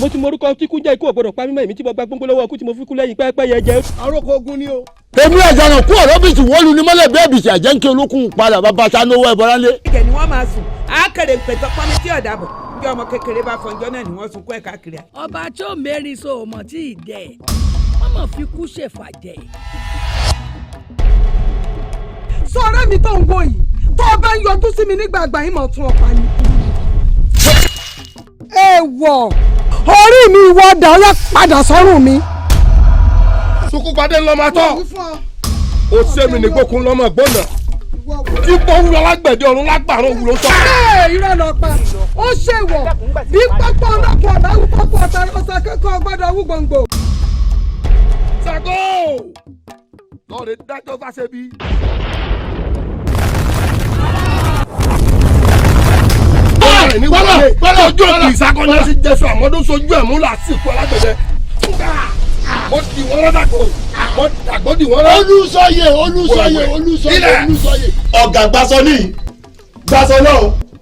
mo ti morúkọ tí kú jẹ́ ikú ọ̀gbọ́dọ̀ pa mímọ́ èmi tí mo gba gbóngbó lọ́wọ́ ọkú tí mo fi kú lẹ́yìn pẹ́ẹ́pẹ́ yẹn jẹ́. àròkọ ogun ni o. èmi Àjànà kú ọ̀rọ̀ bìtì wọ́ọ̀lù ní mọ́lẹ̀ bẹ́ẹ̀ bìtì àjẹ́ńkẹ́ olókùn padà bàbá sanwó ẹ̀ bọ́lá lé. ìkẹ́ ni wọ́n máa sùn àákèrè pẹ̀tọ́ pọ́nmi tí ọ̀dà bọ̀ bí ọmọ kékeré bá fọnjọ́ náà ni wọ́n sunkún ẹ̀ káàkiri. ọba tí ó mẹ́rin so mọ̀ tí ì dẹ̀ wọ́n mọ̀ fi kú ṣèfàjẹ́. sọ̀rọ̀ mi tó ń wò yìí tó o bá ń yọjú sí mi nígbàgbà yín mọ̀ tún ọ̀pá ni. èèwọ̀ orí mi ìwọ ọ̀dà ọ̀yá padà sọ́rùn mi. sunkúnpadé ńlọmọ tọ ó sẹ́mi nígbòkun lọ́mọ gbọ́nà tí bọ́ọ̀rù alágbẹ̀dẹ ọ̀run lágbàrún òwúrọ̀ sọ. irọ́ lọ pa ó ṣèwọ̀ bí pápá ọlọ́pàá ọ̀dáwù pápá ọ̀tá kẹ́kọ̀ọ́ gbọ́dọ̀ wú gbòǹgbò. Ṣàngó lọ́ọ̀rẹ́ dájọ́ fàṣẹbí. bọ́lá ojú òkè ìsakọ́ni ti jẹ́sọ àmọ́dún sojú ẹ̀ múlá síkú alágbẹ̀dẹ. mo di wọn lọ́dàgbọ́ mo dàgbọ́ di wọn lọ́. olùsọyè ọ̀gá gbàsọ ní gbàsọ náà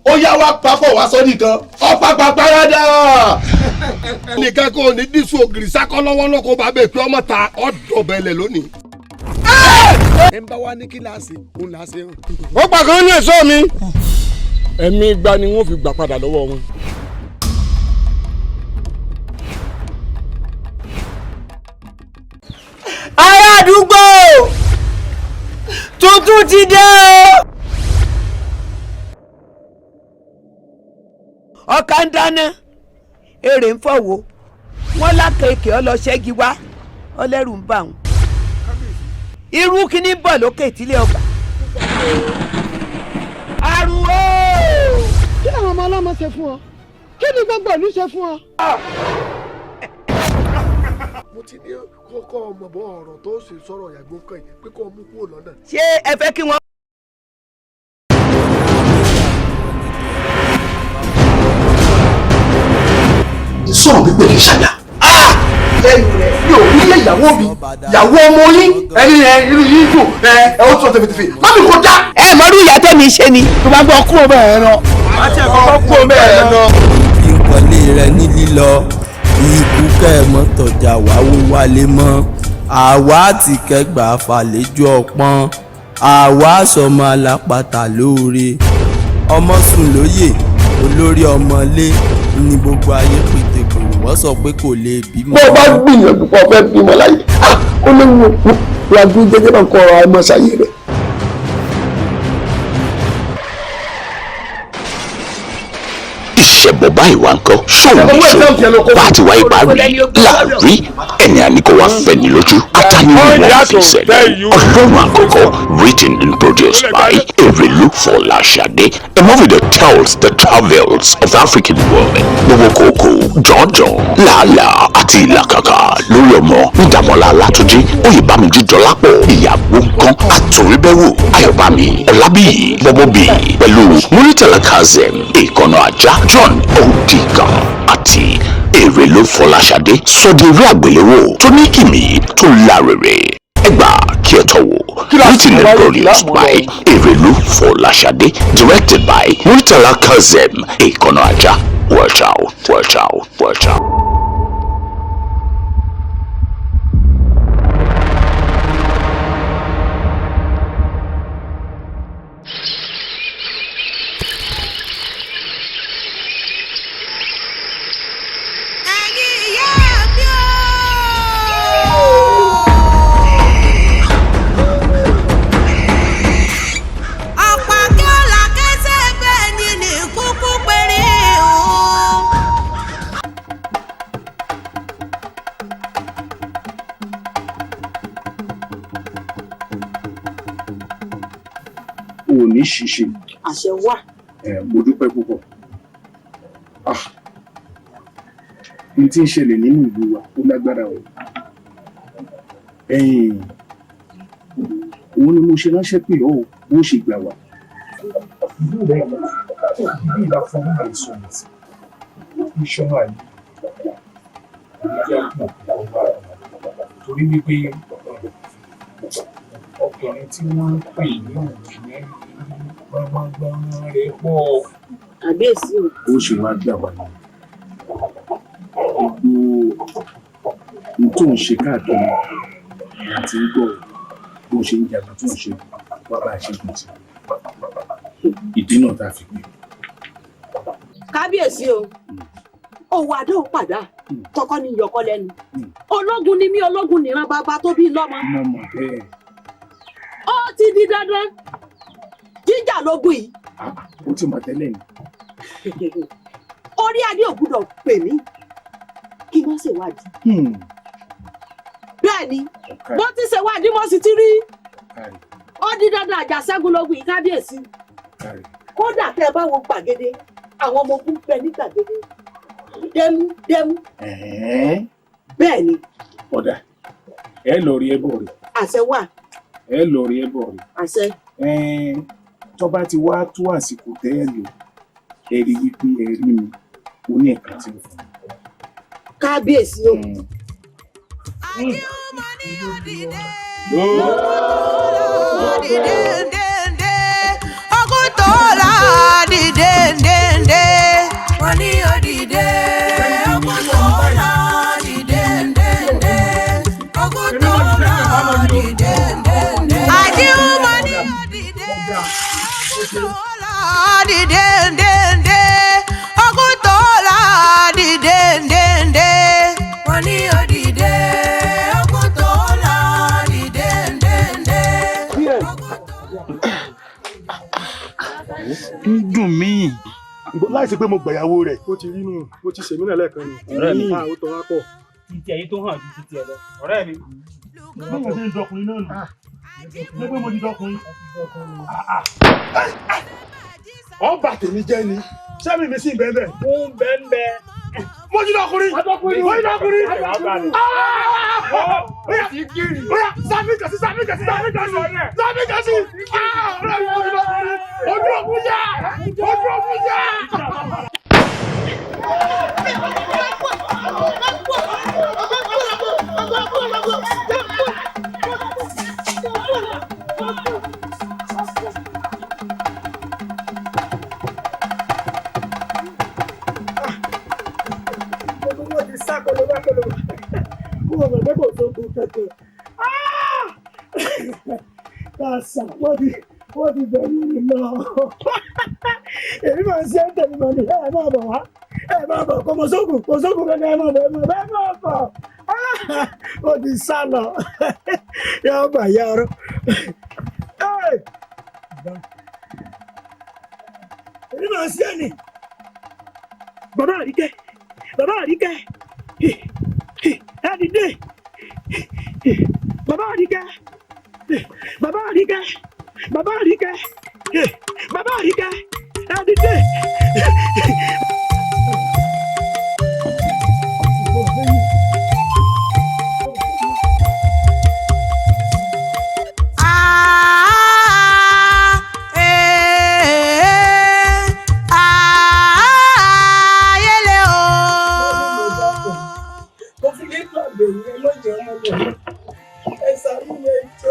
ó yá wá papọ̀ wá sọ nìkan ọ̀pápá parada. nìkan kò ní dísù ògiri sákọ́ lọ́wọ́ náà kó bá bẹ̀ pé ọmọ ta ọ̀dọ̀ bẹ̀lẹ̀ lónìí. ẹ ń bá wa ní kíláàsì òun là á ṣe. ó pa kan ní ẹ̀ṣọ́ mi ẹ̀mí igba ni wọ́n fi gbà padà lọ́wọ́ wọn. ará àdúgbò tuntun ti dé o. ọkà ń dáná èrè ń fọwọ́ wọn lákèéké ọlọṣẹ́gi wá ọlẹ́rù ń bà wọn. irú kíní bọ̀ lókè ìtílé ọgbà. àrùn o. kí làwọn ọmọ ọlọ́mọ ṣe fún ọ kí ni gbogbo ìlú ṣe fún ọ. mo ti ní kọ́kọ́ ọmọ bọ́ ọ̀rọ̀ tó ṣe sọ̀rọ̀ yàgbó kan yìí pé kó mú kúrò lọ́nà. ṣé ẹ fẹ́ kí wọ́n. sọ̀rọ̀ pípé lè ṣàyà. lẹ́yìn rẹ̀ mi ò rí ìyàwó mi ìyàwó ọmọ yín ẹni irú yìí dùn ó tún tẹ̀fẹ̀tẹ̀fẹ̀ má mi kò já. ẹ mọ̀rú ìyá tẹ̀mí ṣe ni. tó bá gbọ́ kúrò bẹ́ẹ̀ lọ. àti ẹ̀kọ́ kúrò bẹ́ẹ̀ lọ. ìkọ̀lé rẹ̀ ní lílọ ikú kẹ́ẹ̀mọ́ tọ̀jà wá wó wálé mọ́ àwa àti kẹgbà fàlejò ọpọ́n àwa sọmọ alápàtà lóore ọmọ sùn lóyè olórí ọmọlé ní gbogbo ayé pété kòrò wọ́n sọ pé kò lè bímọ. bó o bá gbìyànjú pọ̀ fẹ́ bímọ láyé ó léwu òkú ìwádìí jẹjẹrẹ náà kọ ọ̀rọ̀ àìmọ̀ sáyé rẹ̀. ìṣẹ̀bọ̀ báyìí wá ń kọ́ ṣòwò níṣó bá ti wáyé bá rí láàrí ẹni àníkó wá fẹ́ni lójú atániwò wọn fi ṣẹlẹ̀ ọlọ́run àkọ́kọ́ written and produced by Erelu Fọláṣadé, a movie that tells the travels of the African woman. gbogbo kòkó jọ̀ọ́jọ̀ làálàá àti ìlàkàkà lórí ọmọ nídàmọ́lá Látúnjí Oyèbámijí Dọlápọ̀ ìyàwó nǹkan àtòríbẹ́wò Ayọ̀bámi Ọlábíyì Bọ́bọ́bí pẹ̀lú Muritala Kazeem Èkánná Ajá John Odiga àti Erelu Fọláṣadé sọdí eré àgbéléwò tó ní kìmí tó lárèrè ẹgbà kí ẹ tọ́ wò. Written and produced by Erelu Fọláṣadé, directed by Muritala Kazeem Èkánná Ajá. Watch out, watch out, watch out. ní ṣíṣe. àṣẹ wà. Mo dúpẹ́ púpọ̀. N tí ń ṣẹlẹ̀ nínú ìlú wa ó lágbára o. Òun ni mo ṣe ránṣẹ́ pé ọ́ bó ṣe gbà wá. Ìlú rẹ̀ bí ìlà fún mi lè sọ èsì. Ìṣọ́nà àyè. Torí wípé ọkùnrin tí wọ́n ń pè ní òjìlẹ̀ gbọ́ngbọ́n rẹ̀ pọ̀. Àbíyèsí o. Ó ṣe wá gbà wá. n tó ń ṣe káàkiri àti ń gbọ́ bó ṣe ń jàgbá tó ń ṣe wá bá a ṣe gbèsè ìdí náà tá a fi gbé. kábíyèsí o òwò àdó padà kọ́kọ́ ní yọkọ lẹ́nu ológun ni mí ológun nìran bàbá tó bí lọ́mọ. mo mọ̀ bẹ́ẹ̀. ó ti di dandan jíjà lógún yìí. ó ti mọ̀ tẹ́lẹ̀ ni. orí adé ò gbúdọ̀ pè mí kí wọ́n ṣèwádìí. bẹ́ẹ̀ ni bó ti ṣèwádìí mo sì ti rí ó di dandan àjàṣẹ́gun lógún yìí kábíyèsí. kódà tẹ́ ẹ bá wo gbàgede àwọn ọmọ ogun bẹ ní gbàgede dẹmú. bẹ́ẹ̀ ni. ọ̀dà ẹ lọ rí ẹbọ rẹ. àṣẹ wà. ẹ lọ rí ẹbọ rẹ. àṣẹ. tó bá ti wá tó àsìkò tẹ́ ẹ lò ẹ rí wípé ẹ rí mi ó ní ẹ̀ka tí ó fún mi. kábíyèsí o. ọkùn tó la dìde wọ́n ní òdìdé ọkùn tó la dìde ọkùn tó la dìde àdìhùnmọ́ ní òdìdé ọkùn tó la dìde ọkùn tó la dìde wọ́n ní òdìdé ọkùn tó la dìde. ń dùn mí. láìsí pé mo gbàyàwó rẹ̀. ó ti rí nù mo ti ṣèmí náà lẹ́ẹ̀kan ni. ọ̀rẹ́ mi ó tọ́ wá pọ̀. títí ẹ̀yìn tó hàn ju títí ẹ̀ lọ. ọ̀rẹ́ mi. mo ti ń dọkùnrin náà nù. ṣé pé mo ti dọkùnrin. ọ̀ bà tèmi jẹ́ ni sẹ́mi mi sì ń bẹ́ẹ̀ bẹ́ẹ̀. ó ń bẹ́ẹ̀ bẹ́ẹ̀. mo ti dọkùnrin. mo ti dọkùnrin. Oya ti kiri. Oya sami kasi. Ọ̀rẹ́ mi mo ti dọkùnrin. Ojú òkun yá. Kasa, wọ́n ti bẹ̀rù mi lọ. Èmi máa ń ṣe ń tẹ̀lé mọ́ ni ẹ máa bọ̀ wá. Ẹ máa bọ̀ kò mọ̀ sókùn kankan ẹ máa bọ̀ ẹ máa bọ̀. Ó ti sá lọ. Yóò bà yá ọ̀rọ̀. Èmi máa ń ṣe ni. Bàbá Àríkẹ́. Ẹ dìde. Bàbá Àríkẹ́. Ẹ dìde.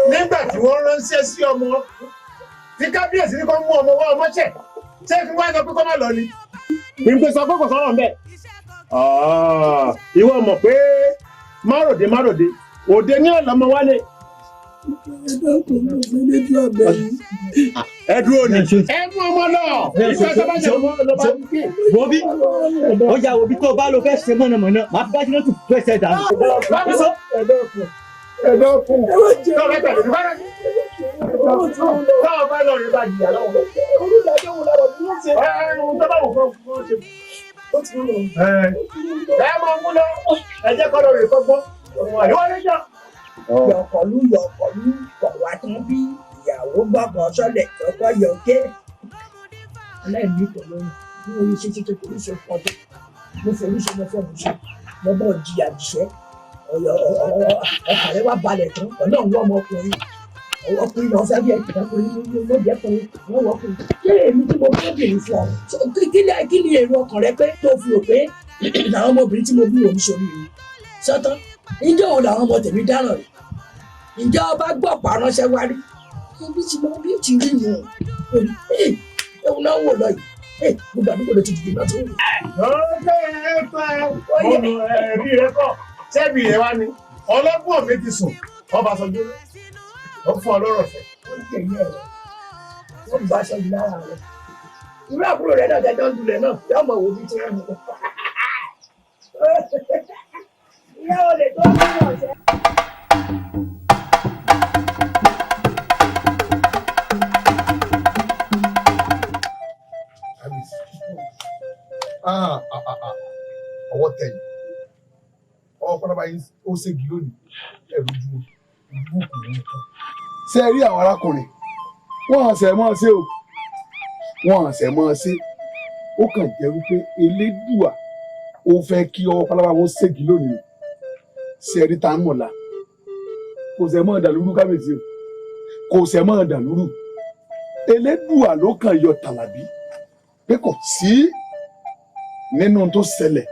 Nígbà tí wọ́n ránṣẹ́ sí ọmọ tí kábíyèsí ní kó mú ọmọ wá ọmọ ṣẹ̀ ṣé kí wọ́n sọ pé kó má lọ ni. Ìgbé sọ pé kò sọ̀rọ̀ mbẹ́. Ìwọ mọ̀ pé máròdé òde ní ọ̀lọ́mọ wálé. Ẹ dúró ni. Ẹ mú ọmọ náà. Ìgbà tó bá jẹ́ ọmọ lọ́ba ń gbé. Wọ́bí ọjà òbí tó bá lo fẹ́ ṣe mọ̀nàmọ́ná máa bá jìnnà tó pẹ́sẹ̀ dànù. Ẹ̀dọ́kùn. Táwọn bá lọ rí bá jìyà lọ́wọ́. Olùdájọ́ wo lára bí wọ́n ṣe. Ẹ̀rùn tó bá wù kọ́ fún wọn ṣe. Ó ti mú lọ. Ẹ máa mú lọ. Ẹ jẹ́ kọ́ lọ rè kọ́gbọ́n. Ìwọ ní jà. Yọ̀kọ̀lú kọ̀wá tán bí ìyàwó gbọ́kàn sọ́lẹ̀ tọ́kọ́ yọ̀ké. Aláìní ìtọ́lọ́run bí wọ́n yí ṣe ṣe kékeré ṣe pọ̀ tó. Mo fẹ́ oríṣi mo fẹ́ mo ṣe. Mo bọ̀ jìyà jìṣẹ́. Ọkàn rẹ wá balẹ̀ tán ọlọ́run wọ́n ọmọkùnrin ọkùnrin náà fẹ́ bí ẹ̀kọ́ ọkùnrin ló jẹ́ fún wọn wọ́kùnrin ṣé èmi tí mo fẹ́ bèrè fún ọ kí ni èrò ọkàn rẹ pé tó fi rò pé làwọn ọmọbìnrin tí mo bí òun sórí mi sọ́tán ǹjẹ́ òun làwọn ọmọ tèmi dáràn rẹ̀ ǹjẹ́ ọba gbọ́ pa ránṣẹ́ wá rí ibi tí mo bí ti rí nù ẹ̀hún náà wò lọ yìí gbogbo àdúgbò ló ti dìde náà tó wù. Ọ̀rẹ́ ẹ̀fẹ̀ ọ̀nà ẹ̀rí rẹ kọ̀. Ṣebí ẹ wá ní ọlọ́gbọ́n mi ti sùn ọba sọjú ó fún ọlọ́rọ̀ fẹ́. Ó ń tẹ̀lé ẹ̀rọ wọ́n bá aṣọ yìí lára rẹ̀ irú àbúrò rẹ̀ náà gẹ́gẹ́ dúlẹ̀ náà yóò mọ̀ wo bí tí wọ́n mú un. Ìyá olè tó ń bá ọ̀sẹ̀. Ọwọ́ tẹ̀yìn ọ̀pọ̀lọpọ̀ yìí ó ségi lónìí ẹ̀rù ju búùkù yìí kú. Ṣé ẹ rí àwọn arákùnrin wọ́n hàn sẹ́ mọ́ ṣe o wọ́n hàn sẹ́ mọ́ ṣe ó kàn jẹ́ wípé elédùà ó fẹ́ kí ọwọ́ pálábá wọn ségi lónìí ṣé ẹ rí tá ń mọ̀lá kò sẹ́ mọ́ dàlúrú kábíyèsí o kò sẹ́ mọ́ dàlúrú elédùà ló kàn yọ tàlàbí pé kò sí nínú tó ṣẹlẹ̀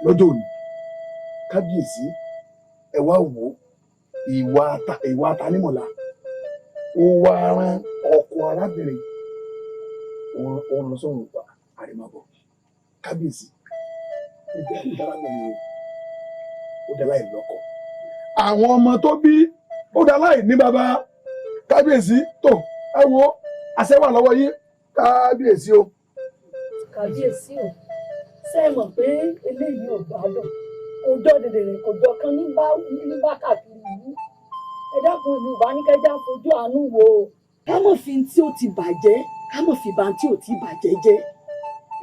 lọ́jọ́ òní kábíyèsí ẹ wá wò ìwà atanímọ̀lá ó wá rán ọkọ arábìnrin òun lọ sọ́run pa àrèmábọ̀ kábíyèsí ẹgbẹ́ ìdárábìnrin ó dá láì lọ́kọ àwọn ọmọ tó bí ó dá láì ní bàbá kábíyèsí tó ẹ wo àṣẹ wà lọ́wọ́ yín kábíyèsí o. Kábíyèsí o ṣé ẹ mọ̀ pé eléyìí ò gbádùn òjò dèdèrè kò jọ kan ní káàkiri yìí ẹ dákun èmi ò bá ní kẹjá fojú àánú wò ó. ká mọ̀ fi tí ó ti bàjẹ́ ká mọ̀ fi bá tí ò ti bàjẹ́ jẹ́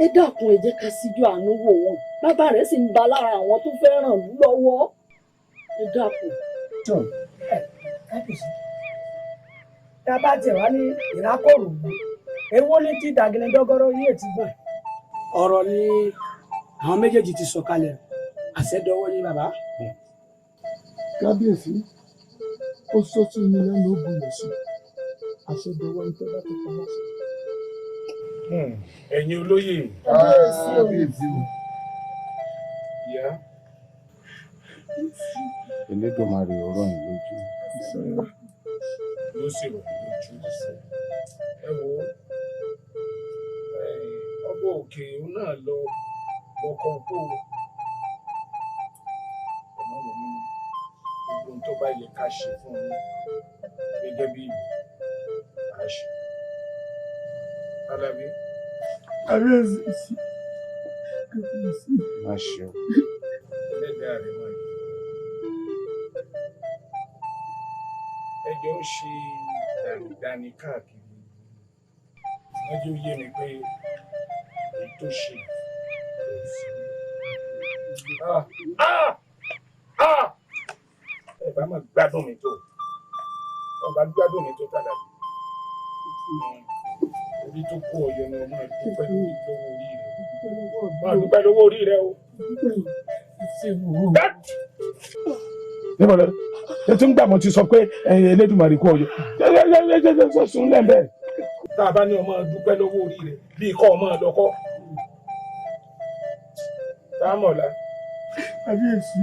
ẹ dákun ẹ jẹ́ ká síjú àánú wò wọ́n bàbá rẹ̀ sì ń ba lára àwọn tó fẹ́ ràn lú lọ́wọ́ ẹ dákun. Kábíyèsí tá a bá tiẹ̀ wá ní ìrákòrò èwo ní tí dàgìnìdọ́gọ́rọ́ yìí ti gbọ̀n. ọ̀rọ̀ ni àwọn méjèèjì ti sọ̀kalẹ̀ àṣẹdọwọ́ ní bàbá. kábíyèsí ó sọ́tù ní lẹ́nu ó buyọ̀ sí àṣẹdọwọ́ ní tọ́lá tó pamọ́ sí. Ẹ̀yin olóyè kábíyèsí o. ìyá Elédùmarè ọ̀rọ̀ yìí lójú. ló sì rọ̀ lójú ẹ wo ọba òkè náà lọ ọkọ̀ kó ọmọ rẹ̀ nínú gbogbo tó bá yẹ ká ṣe fún un gẹ́gẹ́ bí àṣẹ. Alábí. kábíyèsí. má ṣe o. Ẹlẹ́dàá rẹ̀ wọ̀nyí. Ẹjọ́ ń ṣe dànìdànì káàkiri. Ẹjọ́ yé mi pé èyí tó ṣe kò sí. Ẹ bá máa gbádùn mi tó. Ọba gbádùn mi tó tàdà. Orí tó kó ọyọ ni ọmọ ìdúpẹ́ lówó orí rẹ̀. Máa dúpẹ́ lówó orí rẹ̀ o. níbo lẹ ẹ tún gbà mo ti sọ pé Elédùmarè kú ọyọ sún lẹ́ẹ̀bẹ̀. Tá a bá ní ọmọ dúpẹ́ lówó orí rẹ̀ bíi kọ́ ọmọ lọ́kọ́. Támọ̀lá. kábíyèsí.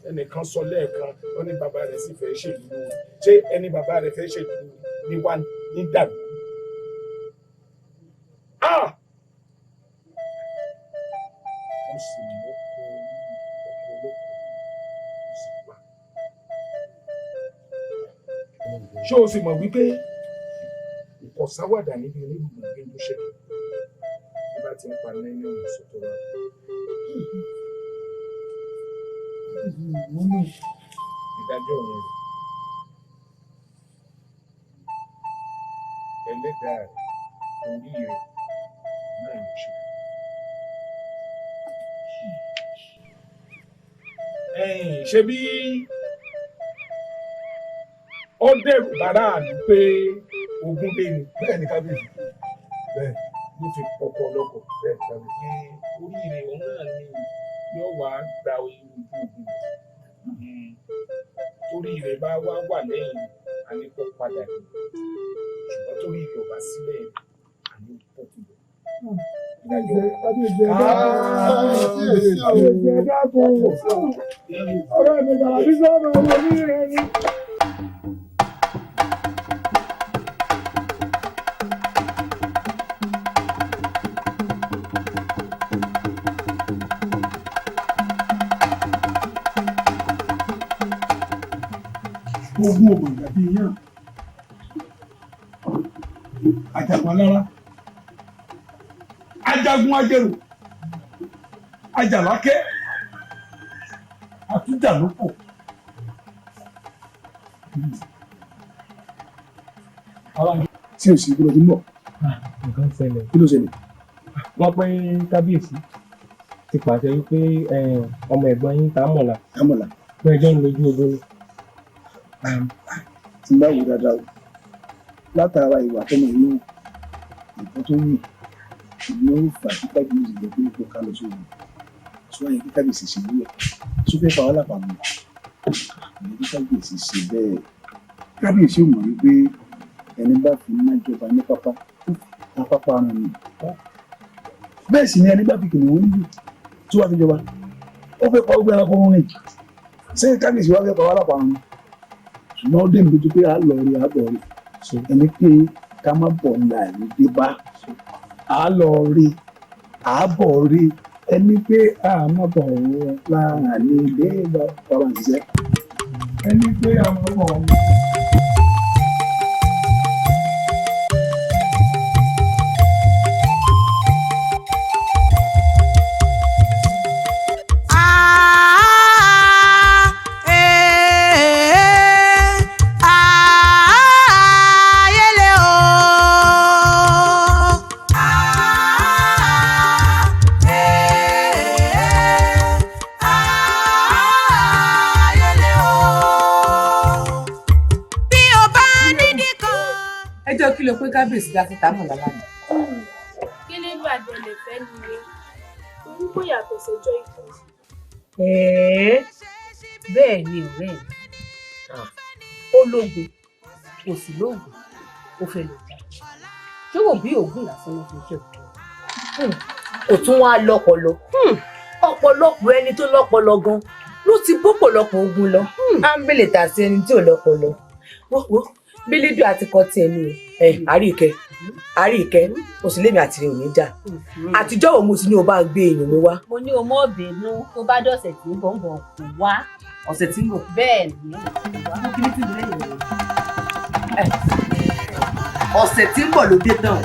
Ẹnìkan sọ lẹ́ẹ̀kan ó ní bàbá rẹ̀ sì fẹ́ ṣèlú ṣé ẹni bàbá rẹ̀ fẹ́ ṣèlú ní wá ní dàbí. Mo sì mú ọkọ olóko mo sì pa. Ṣé o sì mọ̀ wípé ìkọ̀sáwàdà níbi onígbùgbùn gbé ló ṣe nígbà tí ń pa náírà ní ọ̀nà sọ́tọ̀ wa. Ìdájọ́ yẹn rẹ̀ Ẹlẹ́dàá rẹ̀ orí rẹ̀ náà ló ṣe. Ṣé bí ó dẹ̀rù bàrà àlù pé ogun dé ni. Bẹ́ẹ̀ ni kábíyèsí bẹ́ẹ̀ ló fi pọpọ lọ́kọ̀ bẹ́ẹ̀ kábíyèsí. Orí rẹ̀ òun náà ni yóò wá gba ojú ogun. Torí rẹ̀ bá wá wà lẹ́yìn àníkó padà ní ṣùgbọ́n torí rẹ̀ ò bá sílẹ̀ àníkó kù lọ. Ọ̀rọ̀ mi Gàlàbí sọ̀rọ̀ ọmọ mi rẹ̀ ni. ogún ògùn ìgbàdí yàn àjàgbọ́n lára ajagun ajẹrò ajàlákẹ́ àtújàlópò. tí o sì gbọ́dọ̀ tí ń bọ̀. nǹkan ṣẹlẹ̀. kí ló ṣẹlẹ̀. wọ́n pé kábíyèsí ti pàṣẹ wípé ọmọ ẹ̀gbọ́n yín Támọ̀lá. Támọ̀lá. bẹ́ẹ̀ jọ ń lójú ogun ni. tí n bá wò dáadáa o látara ìwà tọmọ inú nǹkan tó yìn ìlú ó fà sí kábíyèsí lọ pé kó ká lọ sóògùn sọ yẹ kí kábíyèsí ṣe nílẹ̀ tó fẹ́ fa wàhálà pàmò ìyẹn kí kábíyèsí ṣe bẹ́ẹ̀ kábíyèsí ò mọ̀ wípé ẹni bá fi iná jọba ní pápá ó pápá ara ni bẹ́ẹ̀ sì ni ẹni bá fi kìnìún níbi tí wàá fi jọba ó fẹ́ pa gbogbo ẹranko rìn sẹ́yìn kábíyèsí wàá fẹ́ pa wàhálà pàmò ṣùgbọ́n ó dé mi lójú pé a lọ rí àbọ̀ rí ẹni pé ká má bọ̀ láàrin dé bá a lọ rí àbọ̀ rí ẹni pé a má bọ̀ láàrin dé bá bàbá ṣiṣẹ́ ẹni pé a má bọ̀ rí. kí ló pé kábíyèsí dá fún Támọ̀lá lánàá. kí nínú àjọ lè fẹ́ nìyẹn torí kò yàtọ̀ sẹ́jọ́ ìfẹ́. bẹ́ẹ̀ ni ọ̀rẹ́ mi ó lóògùn kò sí lóògùn ó fẹ́ lò já ṣé wò bí òògùn lásán ló fi ṣe kò tún wá lọ́pọlọ ọ̀pọ̀lọpọ̀ ẹni tó lọ́pọlọ gan ló ti bọ́pọ̀lọpọ̀ ogun lọ ámbélé tà sí ẹni tí ò lọ́pọlọ wọ́wọ́ bílídùú àti kọtí ẹni àríkẹ́ o sì lémi àti rẹ̀ ò ní jà àtijọ́ wo mo sì ní o bá ń gbé èèyàn mi wá. mo ní o mọ̀ bínú tó bá dọ̀sẹ̀ tí ń bọ̀ kò wá. ọ̀sẹ̀ tí ń bọ̀. bẹ́ẹ̀ ni mo kí ní tí mo lẹ́yìn rẹ̀ ọ̀sẹ̀ tí ń bọ̀ ló dé tán.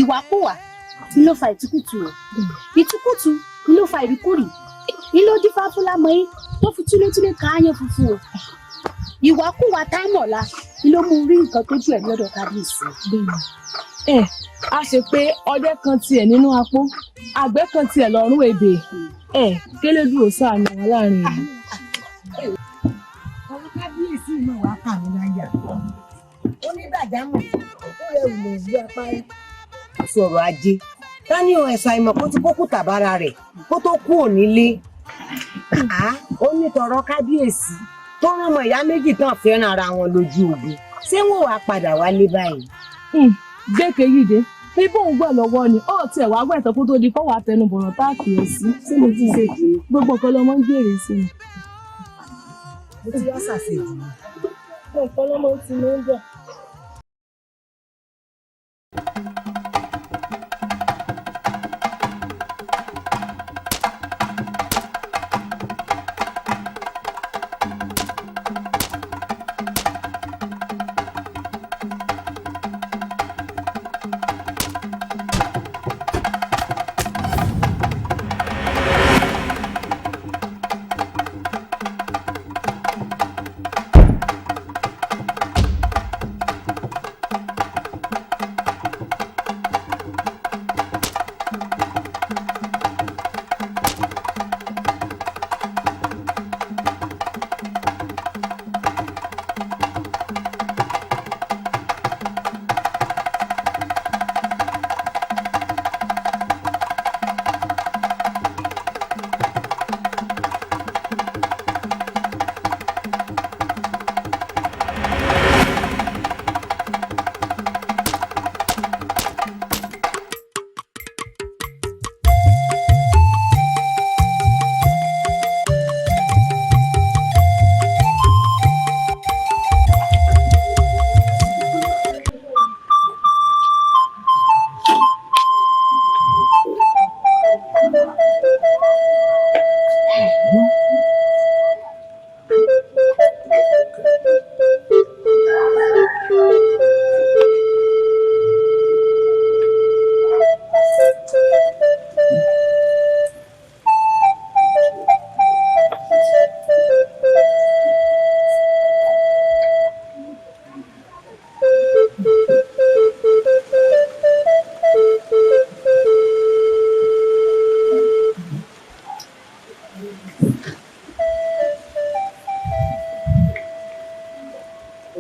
ìwàkúwà ló fa ìtukùtù rẹ̀ ìtukùtù ló fa ìrìkúrì ló dífá fúlámọ yín tó fi túlétúlé káyán funfun o ìwàkúwà Támọ̀lá ló mú rí nǹkan tójú ẹ̀ lọ́dọ̀ kábíyèsí a ṣe pé ọdẹ kan tiẹ̀ nínú apó àgbẹ̀ kan tiẹ̀ lọ́rùn èbè kélédùn ṣàánú wọn láàrin ìlú. àwọn kábíyèsí náà wàá kà mí láyà onídàjámọ̀ ó rẹ̀ wù lòun bí apárí. sọ̀rọ̀ ajé ká ní ẹ̀sà ìmọ̀ kó ti kókù tàbára rẹ̀ kó tó kú ònílé. ó ní tọrọ kábíyèsí tó rán ọmọ ìyá méjì tán fẹ́ràn ara wọn lójú ogun ṣé wọn wàá padà wálé báyìí. gbẹ́kẹ̀ yìí dé bí bóun gbọ́ lọ́wọ́ ni ó tiẹ̀ wá gbẹ̀tọ́ kó tó di kó wàá tẹnubọ̀rọ̀ tá a kì í sí. ṣé mo ti ṣe jù ú. gbogbo nǹkan lọmọ ń gbèrè sí i. mo ti wá ṣàṣejù ú. nǹkan lọmọ ti ló ń bọ̀.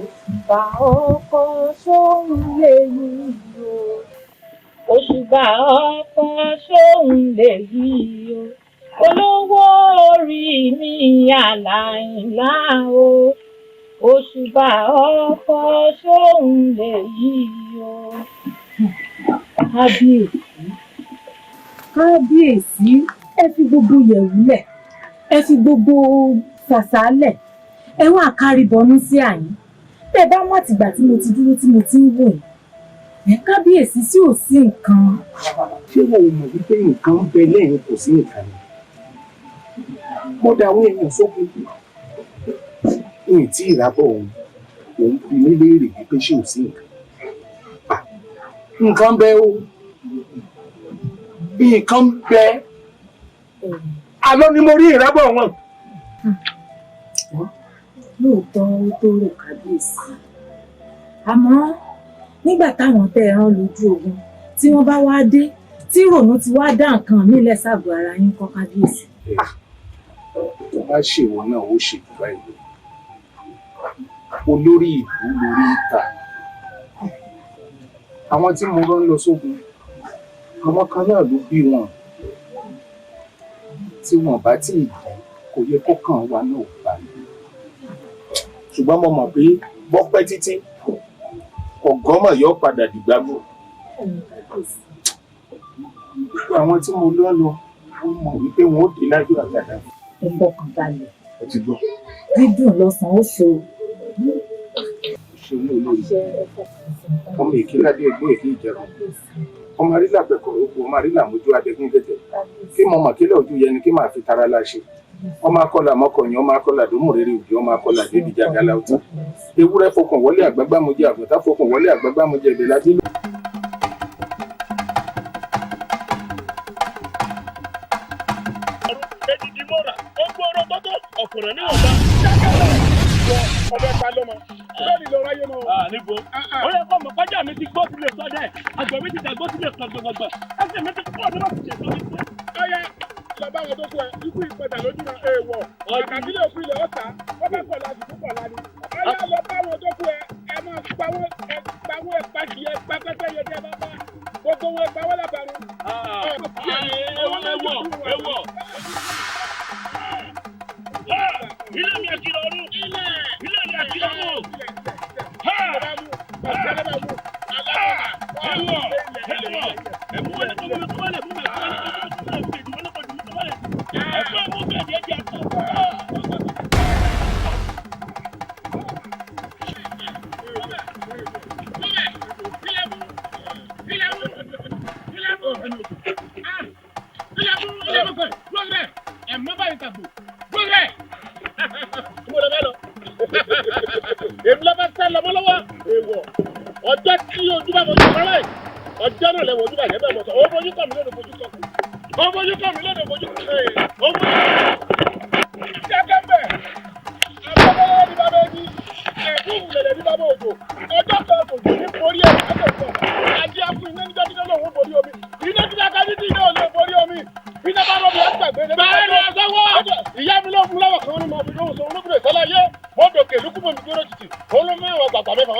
òṣùbà ọkọ sóhun lèyí o òṣùbà ọkọ sóhun lèyí o olówó orí mi Àlàyìnlá o òṣùbà ọkọ sóhun lèyí o. kábíyèsí ẹ fi gbogbo yẹ̀wù lẹ̀ ẹ fi gbogbo ṣàṣà lẹ̀ ẹ wá àkárìbọnú sí àyín tẹ́ bá mọ̀ tìgbà tí mo ti dúró tí mo ti ń wò yín kábíyèsí sí ò sí nǹkan. ṣé wo mọ̀ wípé nǹkan ń bẹ lẹ́yìn kò sí nǹkan ni mo dá àwọn èèyàn sókun ìyìn tí ìrábọ̀ òun fi mí léèrè wípé ṣé ò sí nǹkan nǹkan bẹ o nǹkan bẹ àlọ́ ni mo rí ìrábọ̀ wọn. lóòótọ́ ó tó rò kábíyèsí àmọ́ nígbà táwọn tẹ́ ẹ rán lójú ogun tí wọ́n bá wá dé tí ìrònú ti wá dá nǹkan nílẹ̀ ságọ́ ara yín kọ́ kábíyèsí. tó bá ṣèwọ náà ó ṣètò báyìí olórí ìlú lórí ìta àwọn tí mo rán lọ sógun àwọn kan náà ló bí wọn tí wọn bá tí ì jẹ kò yẹ kó kàn wá náà bá mi ṣùgbọ́n mo mọ̀ pé bọ́pẹ́ títí ọ̀gọ́mọ̀ yóò padà dìgbàgbọ́ àwọn tí mo lọ́ lọ wọ́n mọ̀ wípé wọn ó dé lájọ́ àgàdà. ẹ fọkàn balẹ̀ ẹ ti gbọ́. dídùn lọ́sàn-án ó so. ṣe ní olóyè ọmọ ìkíládé ẹgbẹ́ èké ìjẹun ọmọ arílà pẹ̀kọ̀ oko ọmọ arílà mójú adẹ́gún gẹ̀gẹ̀ kí mo mọ̀ kílẹ̀ ojú yẹni kí máa fi tara láṣẹ ọmọ akọ́là mọ́kànyìn ọmọ akọ́là dómùrèrè òjì ọmọ akọ́là débìjà galáwùtà ewúrẹ́ fọkàn wọlé àgbágbámojì àgùntàn fọkàn wọlé àgbágbámojì ẹ̀bẹ̀ ládé. èdìdì mọ́ra ó gbóró tọ́tọ́ ọ̀kùnrin níwọ̀nba jákèjá wọ ọbẹ̀ ta lọ́mọ ní lọ ráyé mọ́. níbo ó yẹ kó mọ̀ kọjá mi ti gbó sílé sọ́dẹ̀ àgbẹ̀ mi ti dàgbó sílé gbọ̀ngbọ̀ngbọ̀ ẹsẹ̀ mi ti pọ̀ ní wọ́n ti ṣètò mi tó. ọyá lọ bá wọn tó kú ẹ ikú ìpẹ̀tà lójú náà èèwọ̀ àkàkílẹ̀ òkú ilẹ̀ ọ̀tá wọ́n fẹ́ kọ̀ láti púpọ̀ lánìí. ọyá lọ bá wọn tó kú ẹ máa pawọ́ ẹ̀pá kì í ẹ̀pá pẹ́pẹ́ yẹ kí ẹ bá bá gbogbo wọn ẹ̀pá wọ́n lábàárù. ewọ ilé mi ẹ̀ kìlọ̀ ọ̀run ilé mi ẹ̀ kìlọ̀ ọ̀run. ọjọ́ tí ojú bá mojú kọ́ láì ọjọ́ náà lẹ́wọ̀n ojú bàjẹ́ bẹ́ẹ̀ mọ̀ sọ ó fojú kọ́ mi lónìí fojú kọ́ ó fojú kọ́ mi lónìí fojú kọ́ ó fojú kẹ́kẹ́ bẹ̀ abẹ́rẹ́ ní bàbá ẹni ẹ̀kún ìlẹ̀lẹ̀ ní bàbá òjò ọjọ́ kan kò jù ní borí ẹ̀ látọ̀tọ̀ ajé afún iná níjọ́ dídá lòun borí omi iná tí a ká ní tí iná ò lè borí omi iná bá rọ̀ bí a gbàgbé ní bá rẹ̀ lọ́wọ́ ìyá mi ló fún lọ́wọ́ kan ní mo fi lóhùn sọ olókùnrin sálàyé mọ́tò kèlúkúmọ̀ mi gbóró títì olómọ àwọn àgbàgbà mẹ́fà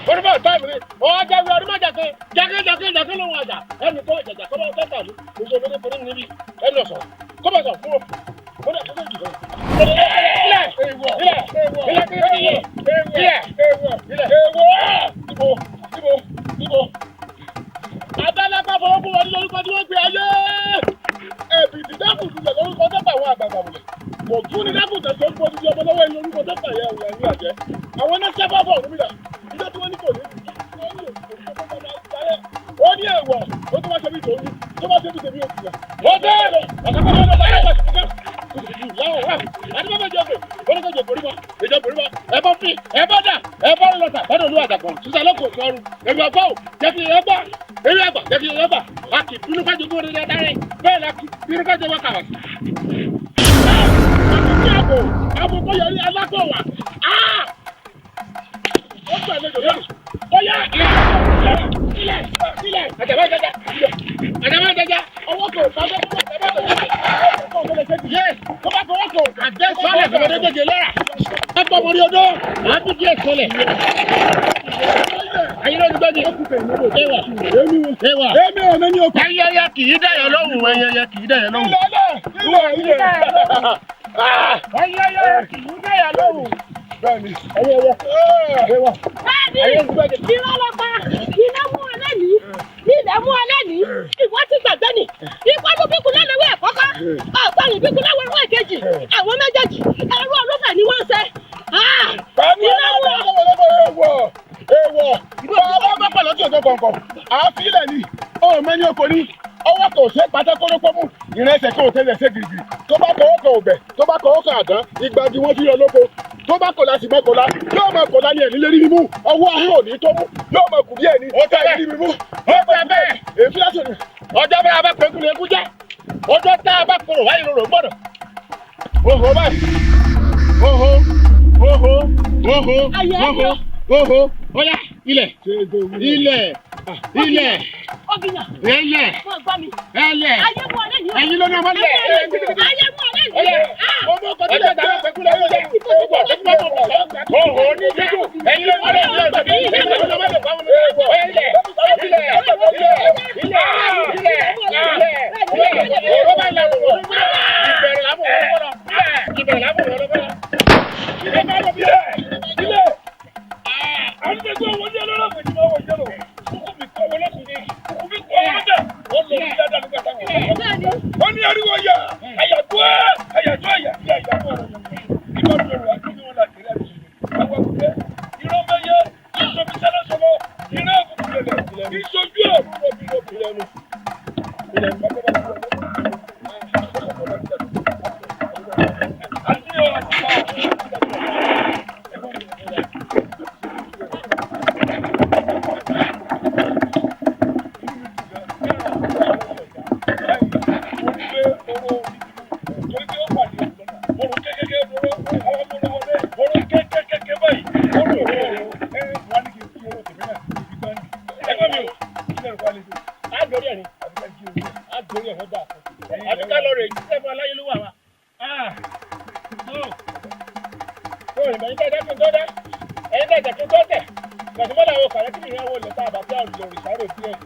wọn ní bá táìmù ni ọ̀hún jáwé ọdún májà kan lóhun àjà ẹnì kan ìjàjà kọ́ bá wọn tẹ́tà mú oṣù omi nípa nínú níbi ẹnì ọ̀sán kọ́ bá sọ fún ọ kó dà kókó jùlọ. Ibo adálápá fọwọ́ fún wọn ní lórúkọ tí wọ́n pe ayé ẹ̀bì ìdídákùn sílẹ̀ lórúkọ tẹ́pà àwọn àgbàgbà wọlé kò tún ní dákùn tẹ̀sán fún odidi ọmọ lọ́wọ́ ẹni lórúkọ tẹ́pà yẹ ọ̀rọ̀ ẹ̀rí àjẹ́ àwọn náà sábà bọ̀ ọ̀rọ̀ mílà ilé tí wọ́n ní kò ní ó ní ẹ̀wọ̀ ó tó bá ṣe bí tòun tó bá ṣe bí tèmi òkú yà ó dé ẹ̀rọ àkàkọ́ ọ̀dọ́ láyé pàṣẹ ìyàwó wà adébọ́bẹ̀ jọ̀gbẹ̀ olùkọ́jọ̀ borímọ̀ ìjọ borímọ̀ ẹ̀bọ́n fi ẹ̀bọ́n dà ẹ̀bọ́n lọ́tà bọ́dọ̀ olú àdàkọ̀ sísá lọ́kọ̀ ọ̀run ẹ̀rù ọ̀gbọ́ ò jẹ́fi ẹ̀gbọ́ eré ẹ̀gbọ́ jẹ́fi ẹ̀gbọ́ a kì í bínú kájọ gbọ́dọ̀ ní ẹ̀dáre bẹ́ẹ̀ la kì í bínú kájọ wọ́n kàwá. àbùkù yẹrí alákọ̀ wà ó gbà lẹ́jọ̀ lónìí ó yá ilẹ̀ àjàmájàjà ọwọ́ kò fàájọ́ fún yes tó bá fọwọ́ kò àjẹ́ sọ́lẹ̀ fọmọdé gbèjè lọ́ra ẹgbọ́ mọ́rí odó àbí díẹ̀ sọ́lẹ̀ ayílẹ̀ olùgbẹ́jì ẹwà èmi ò mẹ́ni okùn ẹyẹyẹ kì í dẹ̀yẹ lóhùn ẹyẹyẹ kì í dẹ̀yẹ lóhùn ẹyẹyẹ kì í dẹ̀yẹ lóhùn bẹ́ẹ̀ni ẹyẹyẹ ẹwà bẹ́ẹ̀ni kí wọ́n lọ pa iná mú ọ lẹ́nìí ilẹ̀ mú ọ lẹ́nìí ìwọ ti gbàgbé ni ìpọ́nú bíkú lẹ́nu ìwé ẹ̀kọ́kọ́ ọ̀gbọ́n bíkú lẹ́nu ìwé ẹ̀kejì àwọn méjèèjì ẹrú olófẹ̀ ni wọ́n ń ṣe. iná mú ọ. èèwọ̀ bàbá bá pẹ̀lú ọjọ́ ọjọ́ kọ̀ọ̀kan àáfíìlẹ̀ ni ọ̀hún mẹ́ni oko ní ọwọ́ kò ṣe pátákórópó mú ìrẹsẹ̀ kò tẹ́lẹ̀ ṣe gírígírí tó bá kọ́ ọkọ̀ ọ̀bẹ tó bá kọ́ ọkọ̀ àdán ìgbàdí wọn fi yọ lóko tó bá kọ̀ láti mọ́ kọ̀lá yóò máa kọ̀lá ní ẹ̀ nílé rí mímú ọwọ́ ahọ́n òní tó mú yóò máa kù díẹ̀ ní ẹ̀ ní mímú. ó tẹ̀ bẹ́ẹ̀ èéfì láti rìn ọjọ́ bẹ́ẹ̀ abẹ́ pẹ̀lú ẹkú jẹ́ ọjọ́ tá a bá kọ̀rọ̀ wáyé lọ́rọ̀ gbọ́dọ̀. oho báyìí oho ọ̀yá ilẹ̀ ẹ̀yin ló ní ọmọ lẹ̀ ọmọ kọjú lẹ̀ dáná pẹ̀kú lẹ̀ oho ní dídùn ẹ̀yin ló ní ọmọ lẹ̀ wọ́n ní ariwo yà àyàtọ̀ àyà ìbámu wà kí ni wọ́n là kéré àti àwọn àkùrẹ́ irọ́ mẹ́yẹ ìṣòbí sẹ́lẹ̀sọ̀lọ́ iná àbùkù lẹ̀lẹ̀ ìṣojú àbúrò bí lóbi lẹ́nu. gbọ́dẹ̀ gbàtí mọ́lá wo kàrẹ́ kí nìyẹn wo lè ta àbàtì àlùlò ìsáré díẹ̀.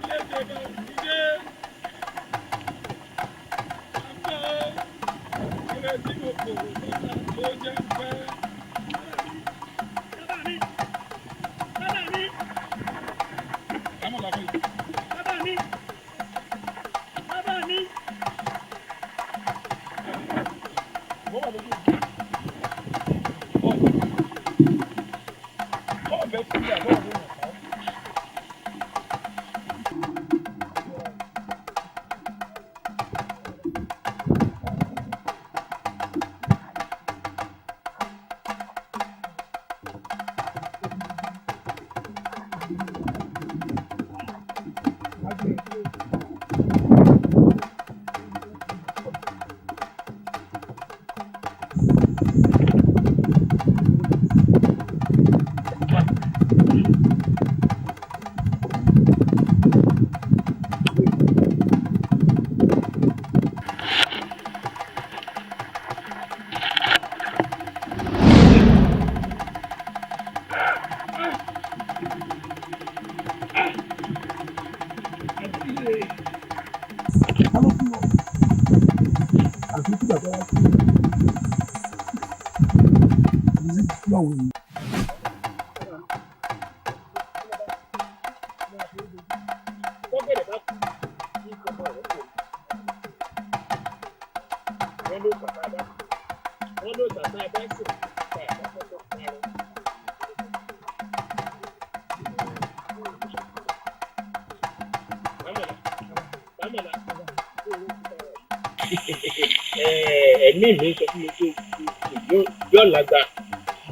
Ẹ̀mí mi sọ fún mi pé yóò lágbá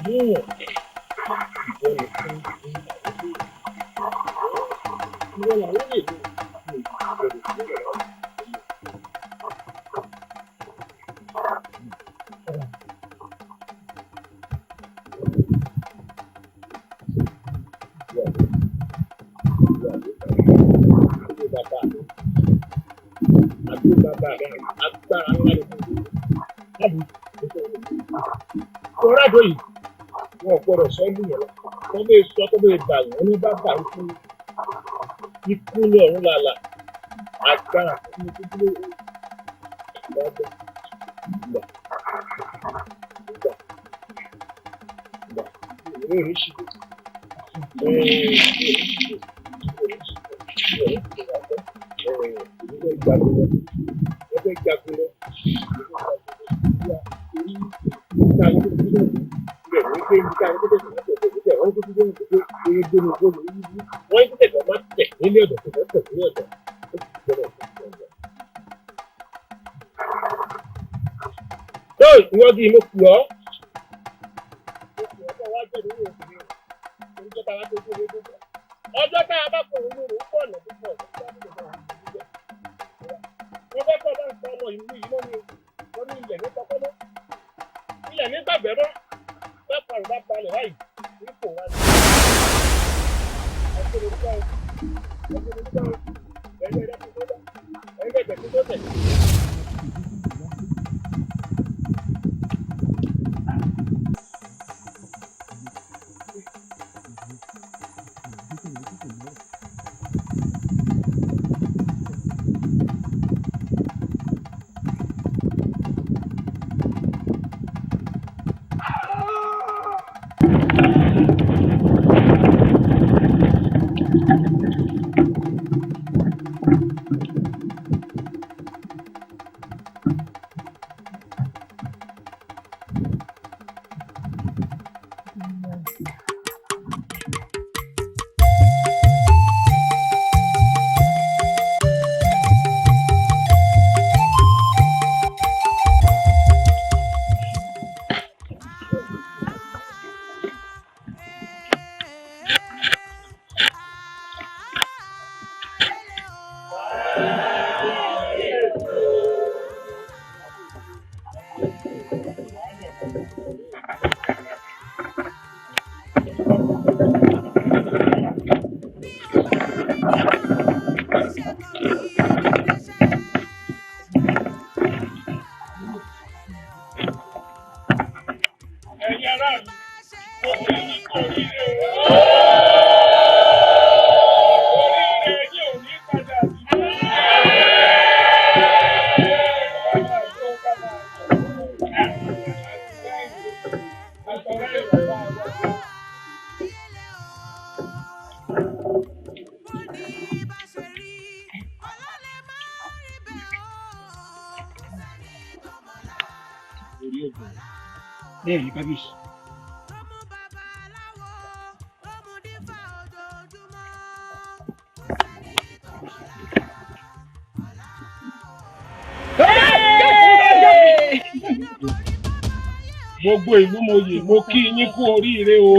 níwọ̀n ìbọn ní fún ìwọ̀n làwọn lè lò ní ìbẹ̀rù fún ìrọ̀lẹ́. Ọ̀rádò yìí wọn gbọ́dọ̀ sọ lù yẹn lọ wọ́n bẹ sọ tó bẹ bà wọ́n ní bàbá ikú ikú ní ọ̀run làlà agbára fún mi tó dúró ìgbàgbọ́ ìgbà ìwé ìrísí ìwọ́n bí mo kù ọ́. Ọjọ́ tá a bá kò ń lò ó pọ̀ lọ púpọ̀. Wọ́n fẹ́ kọ́ bá ń sọ ọmọ ìlú yìí lónìí wọ́n ní ilẹ̀ ní kọ́kọ́lọ́. Ilẹ̀ ní gbàgbẹ́rọ́ lẹ́pàá ìbá balẹ̀ báyìí nípò wá ní. Ẹgbẹ́ orúkọ ẹgbẹ́ tó tẹ̀. bẹ́ẹ̀ ni kábíyèsí. gbogbo ìlú mòye mo kí yín kú oríire o.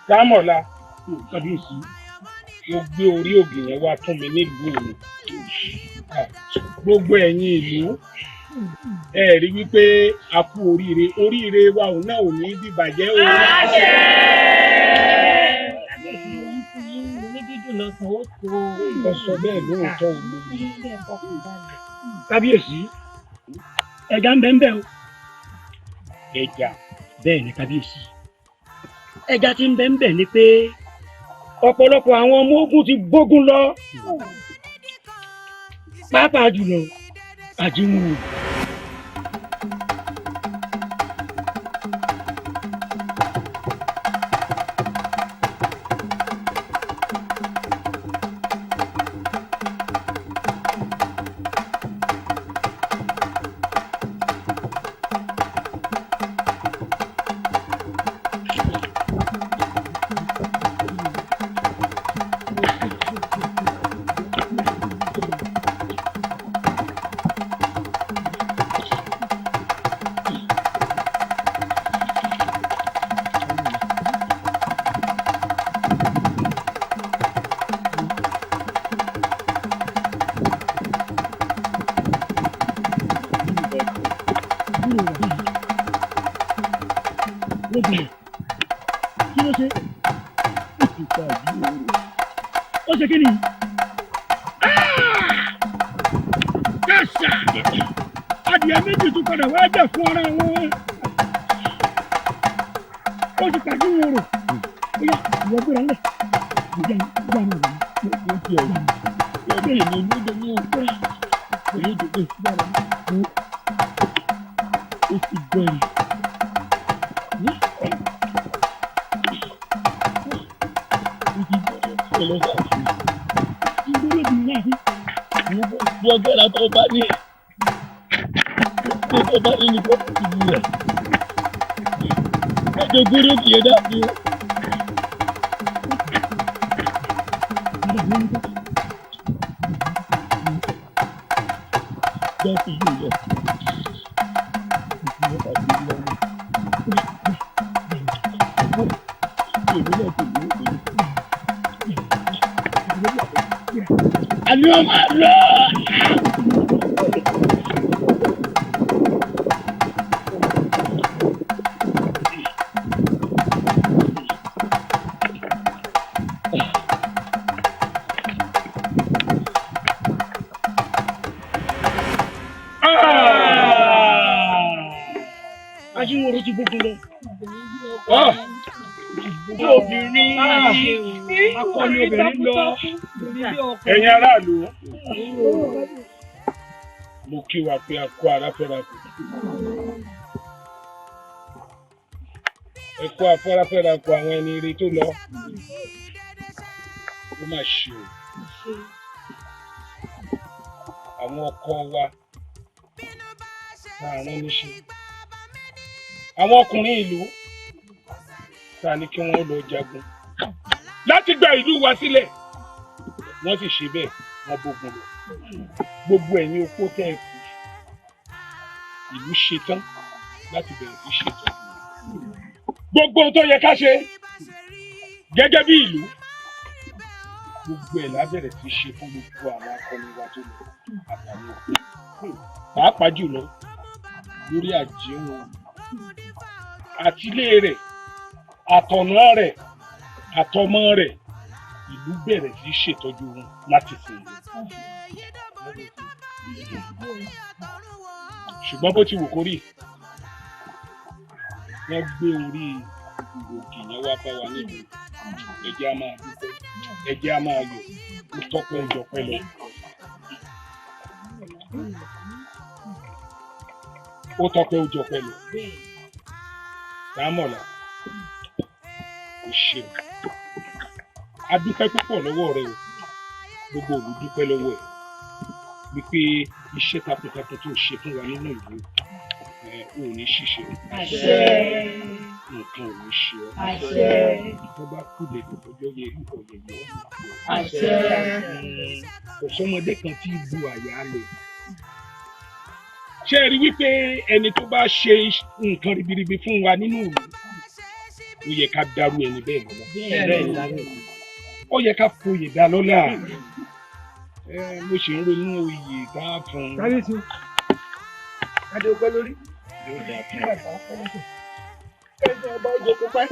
dámọ̀lá kábíyèsí mo gbé orí ògì yẹn wá fún mi nílùú mi. gbogbo ẹ̀yin ìlú ẹ rí wípé a kú oríire oríire wa òun náà ò ní dìbàjẹ́ o. ọ̀sọ̀ bẹ́ẹ̀ lóòótọ́ olórí. kábíyèsí ẹja ń bẹ ń bẹ o. ẹja bẹ́ẹ̀ ni kábíyèsí. ẹja tí ń bẹ ń bẹ ni pé ọ̀pọ̀lọpọ̀ àwọn ọmọ ogun ti gbógun lọ. pàápàá jùlọ àjùmọ̀. Adìẹ méjì tún padà wá jà fún ara wọn. Ó ti pàdé wọn rò. Bóyá ìwọ gbéra ńlẹ̀. Ìjà ìjà náà lọ. Ó ti ọ̀rọ̀. Ọ̀rọ̀ ìlú ló dé ní òkú. Èyí tó dé sí ara mi. Ó ti bẹ̀rẹ̀. Wọ́n gẹ́ra tó bá ní tó bá ní kó ìlú rẹ̀. Ẹjọ́ gbóró kìí ẹ̀dá bí ó. Jọ́sí yóò yẹ. Àní ọmọ àlọ́. Ajíwòrò ti gbogbo lọ. Obìnrin akọni obìnrin lọ. Ẹ̀yin aráàlú, mo kí wa pé a kó ara fẹ́ra kù. Ẹ kó afẹ́rafẹ́ra kù àwọn ẹni ire tó lọ. Ó mà ṣe o. Àwọn ọkọ wa tá a rán níṣẹ́. Àwọn ọkùnrin ìlú tá a ní kí wọ́n lọ jagun láti gba ìlú wa sílẹ̀. Wọ́n sì ṣe bẹ́ẹ̀, wọ́n bógun lọ. Gbogbo ẹ̀yin opó tẹ́ ẹ kù, ìlú ṣetán láti bẹ̀rẹ̀ sí ṣetán. Gbogbo ohun tó yẹ ká ṣe gẹ́gẹ́ bí ìlú, gbogbo ẹ̀ lábẹ̀rẹ̀ sí ṣe fún gbogbo àwọn akọni wa tó lọ àtàwọn òkú. Pàápàá jùlọ lórí Àjíǹ àtìlé rẹ̀, àtọ̀nà rẹ̀, àtọmọ rẹ̀, ìlú bẹ̀rẹ̀ sí ṣètọ́jú wọn láti sìn ín. Ṣùgbọ́n bó ti wù kó rí, wọ́n gbé orí òkè yẹn wá bá wa nílùú. Ẹ jẹ́ á máa dúpẹ́, ẹ jẹ́ á máa yọ̀, ó tọ́pẹ́ ìjọpẹ́ lọ. Ó tọ́pẹ́ ìjọpẹ́ lọ. Dámọ̀lá, ó ṣe o. A dúpẹ́ púpọ̀ lọ́wọ́ rẹ o. Gbogbo òlú dúpẹ́ lọ́wọ́ ẹ̀. Wípé iṣẹ́ takuntakun tó ṣe fún wa nínú ìlú ò ní ṣiṣẹ́. Àṣẹ. Nǹkan ò ní ṣe ọ́. Àṣẹ. Tó bá kú lè tó ọjọ́ yẹ kó yẹ yẹ. Àṣẹ. Kò sọ́mọdé kan tí bu àyà lẹ̀. Ṣé ẹ rí wípé ẹni tó bá ṣe nǹkan ribiribi fún wa nínú ìlú ó yẹ ká dárú ẹni bẹ́ẹ̀ lọ́la. Ó yẹ ká foyè dá lọ́la. Mo ṣe ń ronú oyè ká fún un. Kábíyèsí adé ọpẹ́ lórí. Yóò dáa fún un. Ẹ̀sìn ọba òjòkó pẹ́.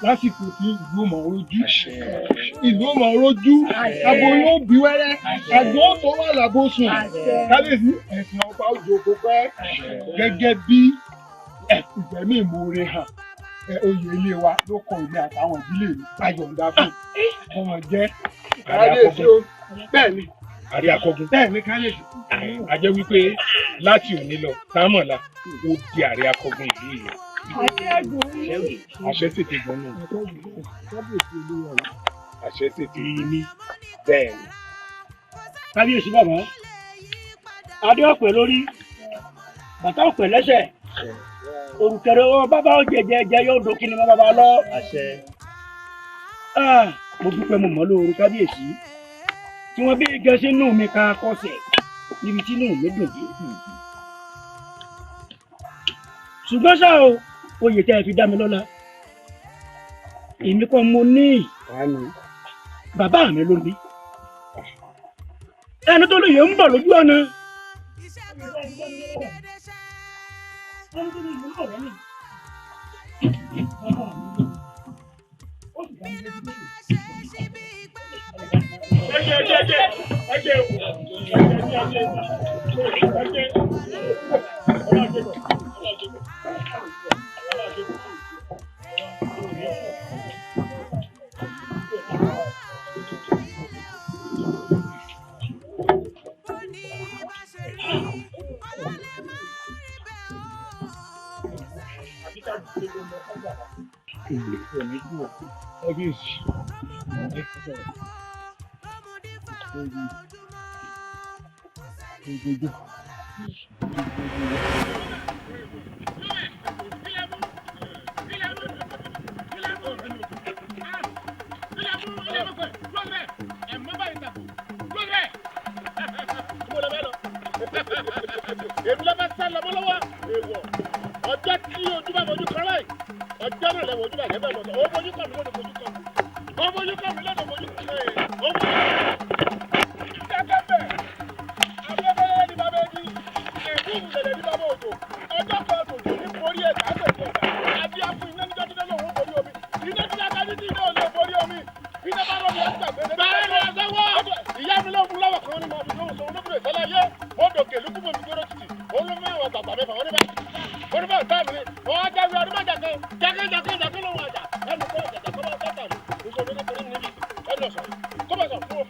Lásìkò tí ìlú mọ̀ rojú. Ìlú mọ̀ rojú. Abo yóò bí wẹ́rẹ́. Àgbọn tó wà lábòsùn. Kábíyèsí ẹ̀sìn ọba òjòkó pẹ́. Gẹ́gẹ́ bí ìfẹ̀mí ìmoore hàn. Oyè ilé wa ló kọ ilé àtàwọn ìdílé mi. Ayọ̀ǹda fún ọmọ jẹ́. Kábíyèsí o. Bẹ́ẹ̀ni. Àrí akọgun. Bẹ́ẹ̀ni kábíyèsí. A jẹ́ wípé láti òní lọ támọ̀lá ó di àrí akọgun ìlú yìí. Àṣẹ tètè gbọ́n náà. Àṣẹ tètè ní bẹ́ẹ̀ ni. Kábíyèsí bàbá adé ọ̀pẹ lórí bàtà ọ̀pẹ lẹ́sẹ̀ òrùkẹ̀rẹ̀ ọ bàbá jẹjẹjẹ yóò dókì ní bàbá lọ. Mo dúpẹ́ mo mọ̀ lóru kábíyèsí tí wọ́n bí gẹ̀ẹ́sì nù mí ká kọsẹ̀ níbi tí nù mí dùn dé. Ṣùgbọ́n ṣá o oyè tẹ́ ẹ fi dá mi lọ́lá èmi kọ́ mo ní bàbá mi ló ní ẹni tó lóye ń bọ̀ lójú ọ̀nà. Èmi ló bá sá lọ́mọ́ lọ́wọ́ èèwọ̀ ọjọ́ tí ojú bá mojú kan láì ọjọ́ náà lẹ́wọ̀ ojú bá gẹ́gẹ́ bọ̀ ó mojú kàn mí lọ́dọ̀ mojú kàn mí ó mojú kàn mí lọ́dọ̀ mojú kàn mí ó mojú gẹ́gẹ́ bẹ́ẹ̀ abẹ́bẹ́yẹ ní bàbá ẹni èkú ìrẹ̀lẹ̀ ní bàbá òjò ọjọ́ kan tòjò ní borí ẹ̀ káfẹ́ ìjọba àbí afún iná níjọ́ tí náà lòun borí omi iná tí a kájú tí náà lè borí omi iná bá rọ̀ mí àgbàgbé báyìí lọ sẹ́wọ́ ìyá mi lóògùn lọ́wọ́ kan ní màbí lóhùn sọ̀rọ̀ lóbìnrin ìṣẹ́lẹ̀ yé wọ́n dòkè lókùnmọ̀ mi gbọ́dọ̀ títì olùmọ̀ àwọn bàbá mẹ́fà wọ́n ní bá ọ̀tá mi ni wọ́n á jáwé ọdún mọ́jà kan jákè lóhùn àjà ẹnu kọ́ ọ̀jà kọ́ bá ọ̀tá mi nítorí ní kiri níbi ẹnu ọ̀sán kọ́ bá sọ fún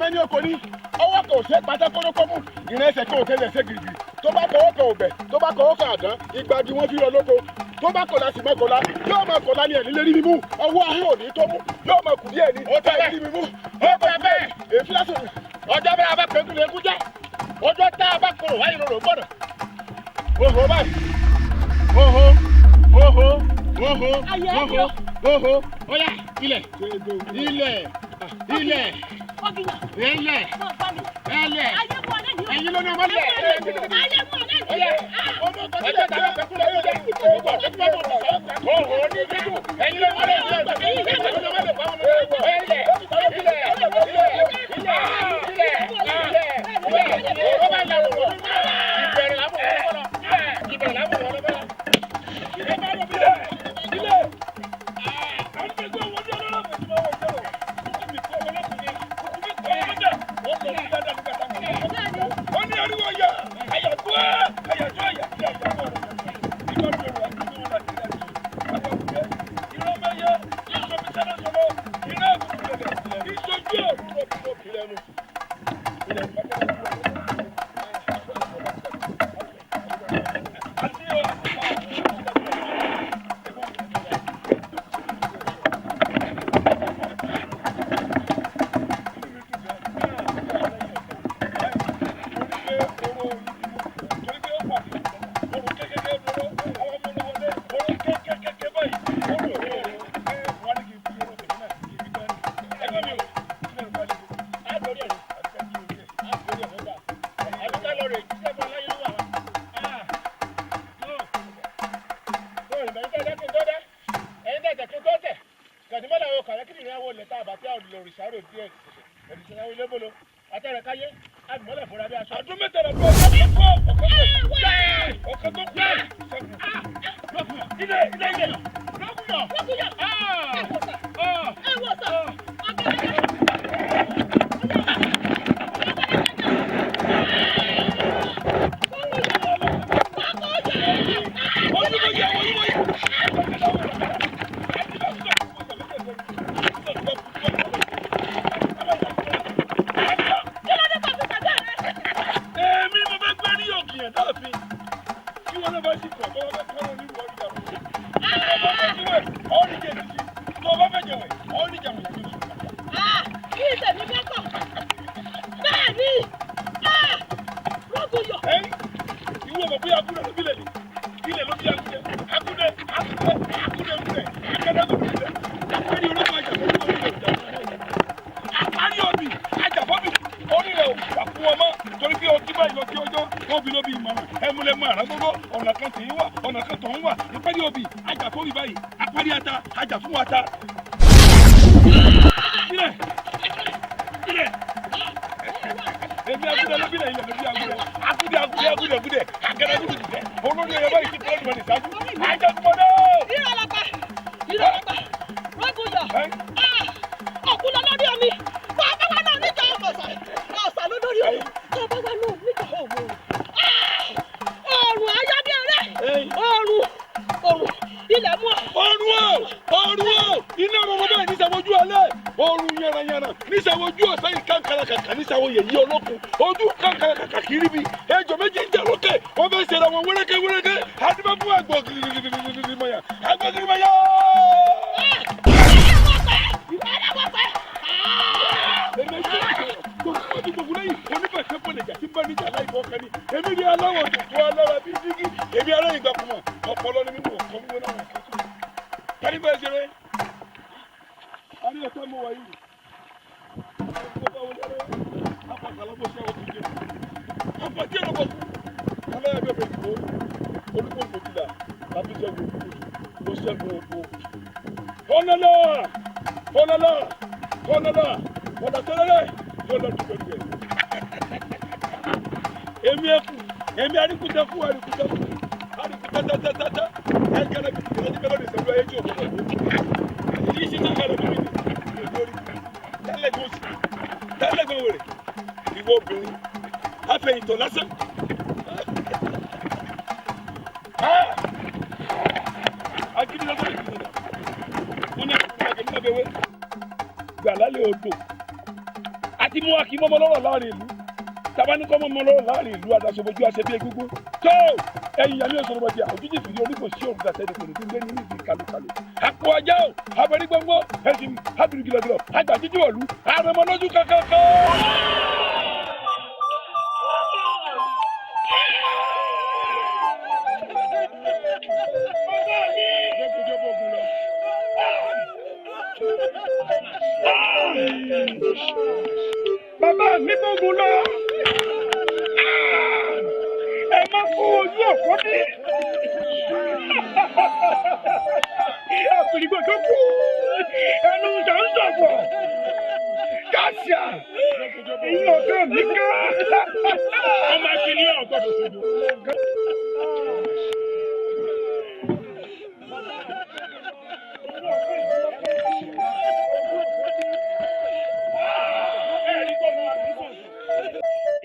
mẹ́ni oko ní ọwọ́ kan ò ṣe pátákórókó mú ìrẹsẹ̀ kan ò tẹ́lẹ̀ ṣe gírígírí tó bá kọ́wọ́ kan òbẹ̀ tó bá kọ́wọ́ kan àdán ìgbàdí wọn fi rọ lóko tó bá kọ̀lá sí mọ́kànlá yóò máa kọ̀lá ní ẹ̀ní lérí mímú ọwọ́ ahọ́n òní tó mú yóò máa kù díẹ̀ ní ọjọ́ ẹ̀ní mímú ọjọ́ bẹ́ẹ̀ èéfín lásán ọjọ́ bẹ́ẹ̀ abá pẹ̀lú lè kú jẹ́ ọjọ́ tá a bá kọ̀rọ̀ wáyé lọ́rọ̀ gbọ́dọ̀ oho báyìí oho oho oho oho oho ọ̀yá ilẹ̀ ilẹ̀ ilẹ̀ ilẹ̀ ẹlẹ̀ ẹ̀yin ló ní ọmọ lẹ̀ ọ̀yá ọmọ kọ́sílẹ̀ tàbí pẹ̀kúlẹ̀ yóò jẹ́ ìgbà tó tún bá bọ̀ oho ní dídùn ẹ̀yin ló ní ọmọ lẹ̀ ti mú wa kí mọ́mọ́ lọ́rọ̀ láàrin ìlú tàbá ní kọ́ mọ́mọ́ lọ́rọ̀ láàrin ìlú àdàsọ̀bọ̀jú àṣẹbí egúngún tó ẹ̀yìn yàmi òṣòro bọ̀jà òjijì fìdí oníkòsí òrùka sẹ́ni kò ní tí ń gbé ní níbi kálukàlù àpò ajá o abẹ́rí gbọ́ngbọ́ ẹ̀sìn ábìrì gìlọ̀gìlọ̀ àgbà jíjí wọ̀lú àrẹ̀mọ lójú kankan. Bàbá mi gbógun lọ. Ẹ má kó ojú òkú ní. Àpèlígbò tó kú. Ẹnu ìjà ń sọ̀fọ̀. Kàṣà. Ìyẹn ọ̀gá mi ká. Ọmọ akíní ọ̀gọ́dọ̀ tó dùn.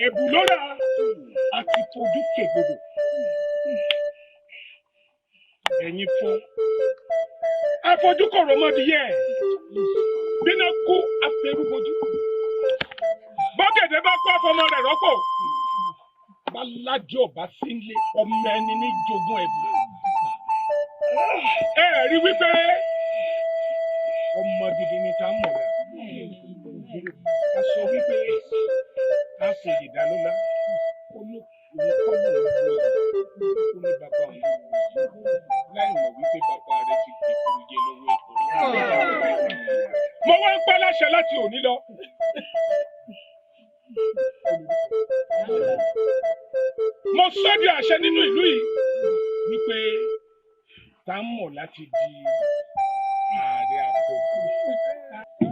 Èbùlọ́ra àti fojú kègbodò. Ẹ̀yin fún. Afojúkọ̀rọ̀ mọ́dìyẹ. Bínú kú afẹ́rúbojú. Bọ́gẹ̀dẹ̀ bá kọ́ ọmọ rẹ̀ rọ́pò. Bálájọ́ bá sí ilé ọmọ ẹni ní jogún ẹ̀bùn. Ẹ rí wípé ọmọ gidi ni ká mọ̀ rẹ̀. A sọ wípé a ṣe ìdálọ́lá olùkọ́lù ó ní bàbá òun láì mọ̀ wípé bàbá rẹ̀ ti gbé kúrú jẹ lọ́wọ́ ẹ̀kọ́ rẹ̀. Mo wá ń pẹ́ láṣẹ láti òní lọ. Mo sọ di àṣẹ nínú ìlú yìí wípé tá a mọ̀ láti di ààrẹ àkọ́kọ́.